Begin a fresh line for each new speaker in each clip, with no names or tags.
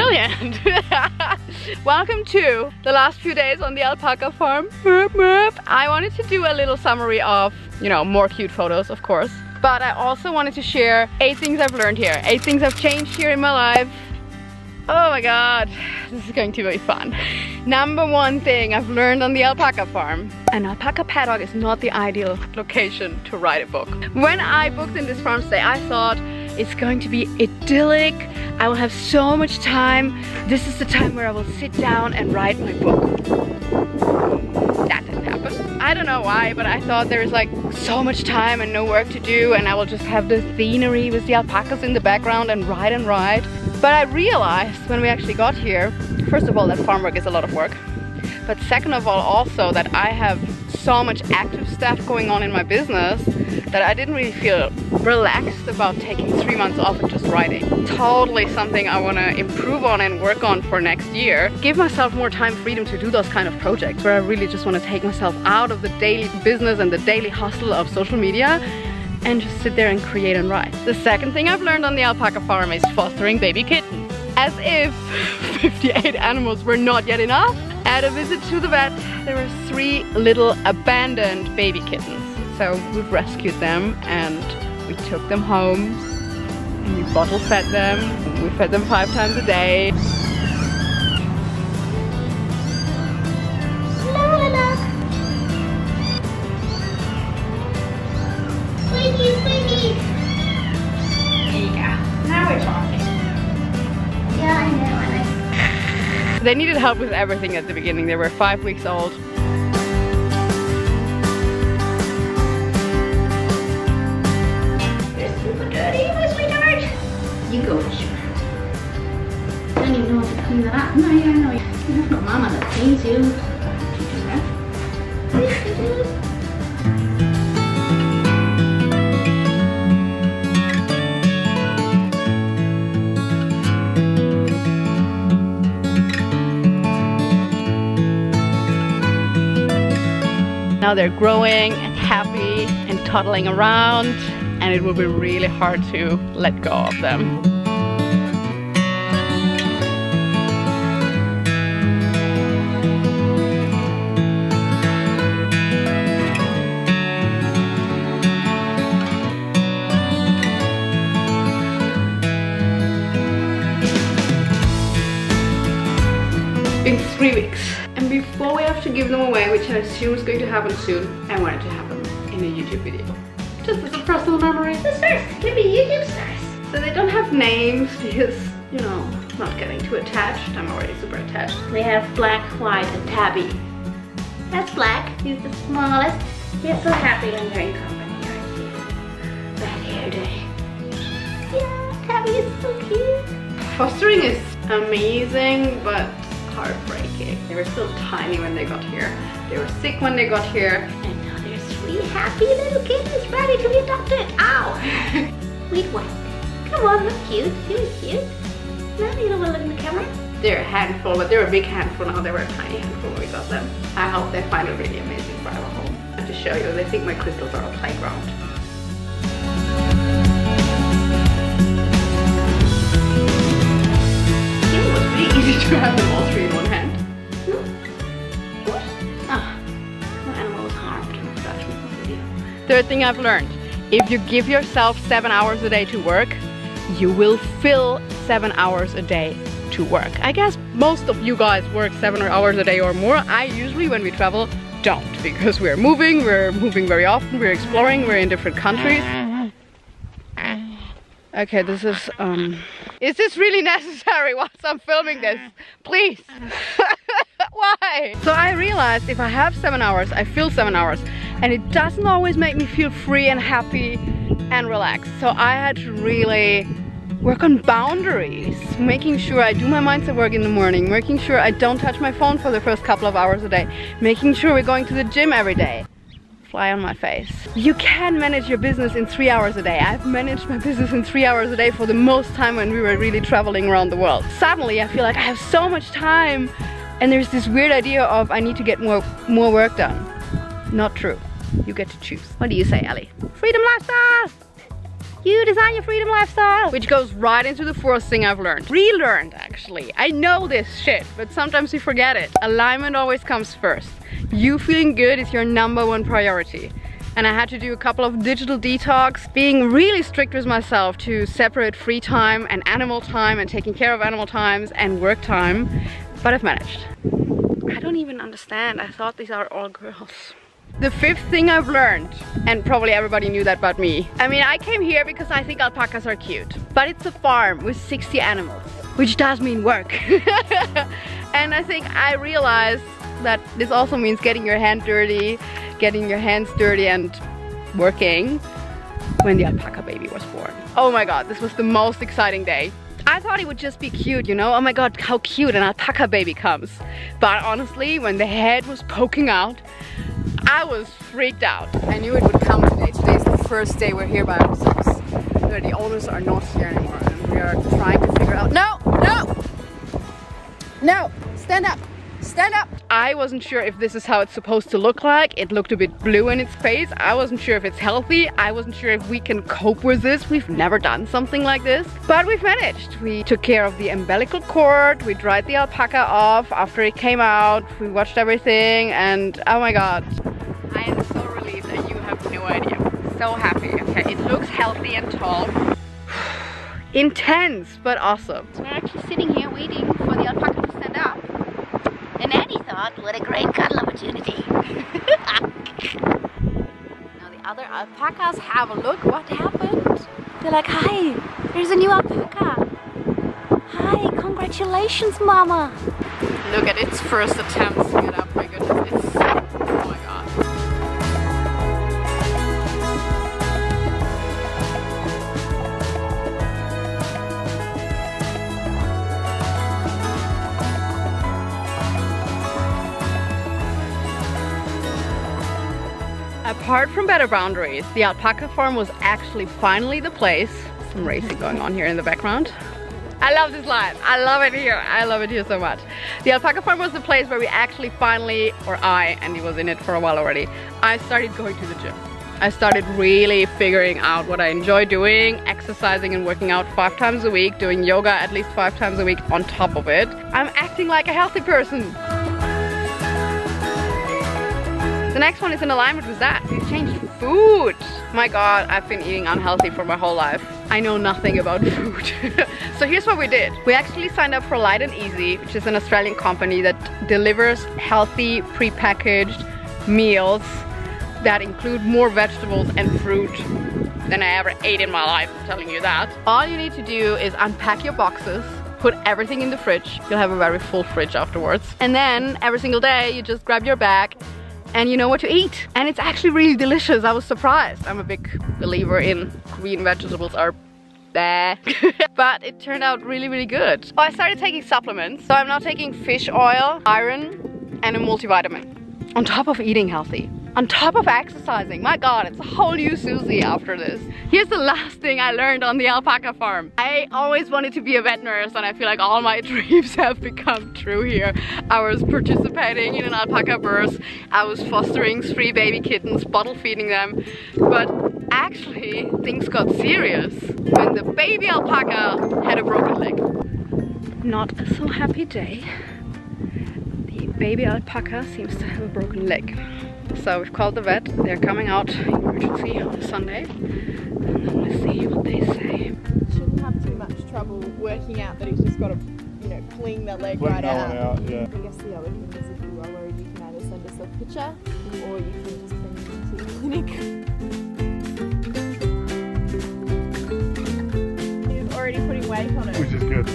brilliant. Welcome to the last few days on the alpaca farm. I wanted to do a little summary of, you know, more cute photos, of course. But I also wanted to share 8 things I've learned here. 8 things I've changed here in my life. Oh my god, this is going to be fun. Number 1 thing I've learned on the alpaca farm. An alpaca paddock is not the ideal location to write a book. When I booked in this farm stay, I thought it's going to be idyllic. I will have so much time. This is the time where I will sit down and write my book. That didn't happen. I don't know why, but I thought there was like so much time and no work to do, and I will just have the scenery with the alpacas in the background and write and write. But I realized when we actually got here, first of all, that farm work is a lot of work. But second of all, also that I have so much active stuff going on in my business that I didn't really feel relaxed about taking 3 months off and just writing. Totally something I want to improve on and work on for next year. Give myself more time, freedom to do those kind of projects where I really just want to take myself out of the daily business and the daily hustle of social media and just sit there and create and write. The second thing I've learned on the alpaca farm is fostering baby kittens. As if 58 animals were not yet enough. At a visit to the vet, there were 3 little abandoned baby kittens. So we've rescued them and we took them home and we bottle fed them. We fed them 5 times a day. They needed help with everything at the beginning. They were 5 weeks old.
You're super dirty, my sweetheart. You go for sure. I don't even know how to clean that up. No, yeah, no. You have no mama that cleans you. Teaches that. Please.
Now they're growing and happy and toddling around, and it will be really hard to let go of them. It's been 3 weeks. And before we have to give them away, which I assume is going to happen soon, I wanted to have them in a YouTube video. Just as a personal memory.
The stars, give me YouTube stars.
So they don't have names because, you know, not getting too attached. I'm already super attached.
We have Black, White, and Tabby. That's Black, he's the smallest. He's so happy when you're in company, aren't you? Black hair day. Yeah, Tabby is so cute.
Fostering is amazing, but heartbreaking. They were still tiny when they got here. They were sick when they got here.
And now there's 3 happy little kittens ready to be adopted. Ow! Sweet one. Come on, look cute. You look cute. Now you don't want to look in the camera.
They're a handful, but they're a big handful now. They were a tiny handful when we got them. I hope they find a really amazing forever home. And to show you, they think my crystals are a playground. Easy to have them all 3 in one hand.
What? Ah, what animal was harmed in the Dutch video?
Third thing I've learned. If you give yourself 7 hours a day to work, you will fill 7 hours a day to work. I guess most of you guys work 7 hours a day or more. I usually, when we travel, don't, because we're moving very often, we're exploring, we're in different countries. Okay, this is this really necessary whilst I'm filming this? Please. Why? So I realized if I have 7 hours, I fill 7 hours, and it doesn't always make me feel free and happy and relaxed. So I had to really work on boundaries, making sure I do my mindset work in the morning, making sure I don't touch my phone for the first couple of hours a day, making sure we're going to the gym every day. Fly on my face. You can manage your business in 3 hours a day. I've managed my business in 3 hours a day for the most time when we were really traveling around the world. Suddenly I feel like I have so much time, and there's this weird idea of I need to get more work done. Not true. You get to choose. What do you say, Ellie? Freedom lifestyle! You design your freedom lifestyle. Which goes right into the fourth thing I've learned. Relearned, actually. I know this shit, but sometimes we forget it. Alignment always comes first. You feeling good is your #1 priority. And I had to do a couple of digital detox, being really strict with myself to separate free time and animal time and taking care of animal times and work time. But I've managed. I don't even understand. I thought these are all girls. The fifth thing I've learned, and probably everybody knew that about me. I mean, I came here because I think alpacas are cute. But it's a farm with 60 animals, which does mean work. And I think I realized that this also means getting your hands dirty and working when the alpaca baby was born. Oh my god, this was the most exciting day. I thought it would just be cute, you know? Oh my god, how cute an alpaca baby comes. But honestly, when the head was poking out, I was freaked out. I knew it would come today. Today's the first day we're here by ourselves. The owners are not here anymore and we are trying to figure out... No! No! No! Stand up! Stand up! I wasn't sure if this is how it's supposed to look like. It looked a bit blue in its face. I wasn't sure if it's healthy. I wasn't sure if we can cope with this. We've never done something like this. But we've managed. We took care of the umbilical cord. We dried the alpaca off after it came out. We watched everything and oh my god. I am so relieved that you have no idea. So happy. Okay, it looks healthy and tall. Intense, but awesome.
We're actually sitting here waiting for the alpaca to stand up. And Annie thought, what a great cuddle opportunity. Now the other alpacas have a look. What happened? They're like, hi, there's a new alpaca. Hi, congratulations, mama.
Look at its first attempts to get up. My goodness, it's... Oh my god. Apart from better boundaries, the alpaca farm was actually finally the place. Some racing going on here in the background. I love this life. I love it here. I love it here so much. The alpaca farm was the place where we actually finally, or I, and he was in it for a while already, I started going to the gym. I started really figuring out what I enjoy doing, exercising and working out 5 times a week, doing yoga at least 5 times a week on top of it. I'm acting like a healthy person. The next one is in alignment with that. We've changed food. My god, I've been eating unhealthy for my whole life. I know nothing about food. So here's what we did. We actually signed up for Light and Easy, which is an Australian company that delivers healthy, pre-packaged meals that include more vegetables and fruit than I ever ate in my life, I'm telling you that. All you need to do is unpack your boxes, put everything in the fridge. You'll have a very full fridge afterwards. And then every single day you just grab your bag and you know what to eat. And it's actually really delicious. I was surprised. I'm a big believer in green vegetables are bad. But it turned out really, really good. Oh, I started taking supplements. So I'm now taking fish oil, iron, and a multivitamin. On top of eating healthy. On top of exercising. My god, it's a whole new Susie after this. Here's the last thing I learned on the alpaca farm. I always wanted to be a vet nurse and I feel like all my dreams have become true here. I was participating in an alpaca birth. I was fostering 3 baby kittens, bottle feeding them. But actually, things got serious when the baby alpaca had a broken leg. Not a so happy day. The baby alpaca seems to have a broken leg. So we've called the vet. They're coming out emergency on Sunday. And then we'll see what they say.
Shouldn't have too much trouble working out that he's just got to, you know, clean the leg right out.
Yeah.
I guess the other thing is if you are worried, you can either send us a picture or you can just bring him to the clinic. He's already putting weight on it.
Which is good.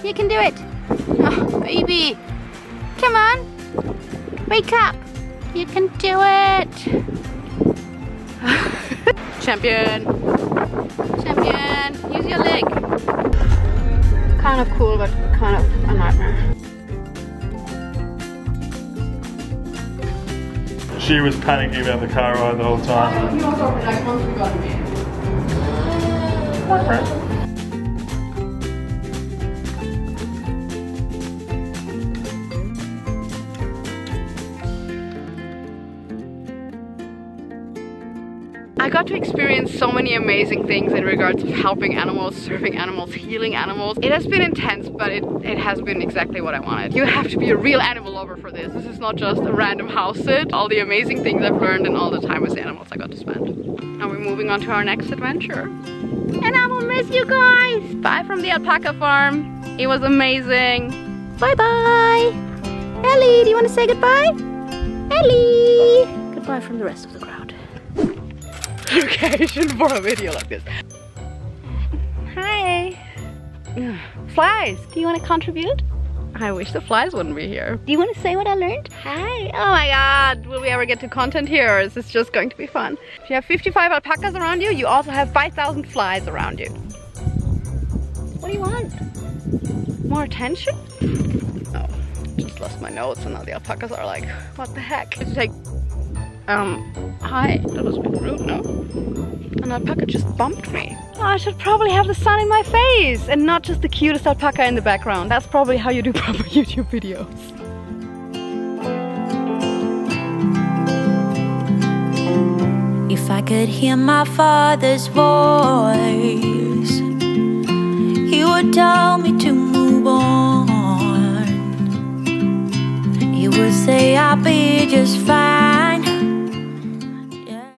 You can do it. Oh, baby. Come on. Wake up. You can do it.
Champion. Champion. Use your leg. Kind of cool, but kind of a nightmare.
she was panicking about the car ride the whole time.
He was over like once we got him in. I got to experience so many amazing things in regards of helping animals, serving animals, healing animals. It has been intense, but it has been exactly what I wanted. You have to be a real animal lover for this. This is not just a random house sit. All the amazing things I've learned and all the time with the animals I got to spend. Now we're moving on to our next adventure. And I will miss you guys. Bye from the alpaca farm. It was amazing.
Bye bye. Ellie, do you want to say goodbye? Ellie. Goodbye from the rest of the crowd.
Location for a video like this.
Hi.
Flies.
Do you want to contribute?
I wish the flies wouldn't be here.
Do you want to say what I learned?
Hi. Oh my god. Will we ever get to content here, or is this just going to be fun? If you have 55 alpacas around you, you also have 5,000 flies around you.
What do you want?
More attention? Oh, just lost my notes and now the alpacas are like, what the heck? It's like, hi. That was a bit rude, no? An alpaca just bumped me. Oh, I should probably have the sun in my face and not just the cutest alpaca in the background. That's probably how you do proper YouTube videos.
If I could hear my father's voice, he would tell me to move on. He would say I'll be just fine.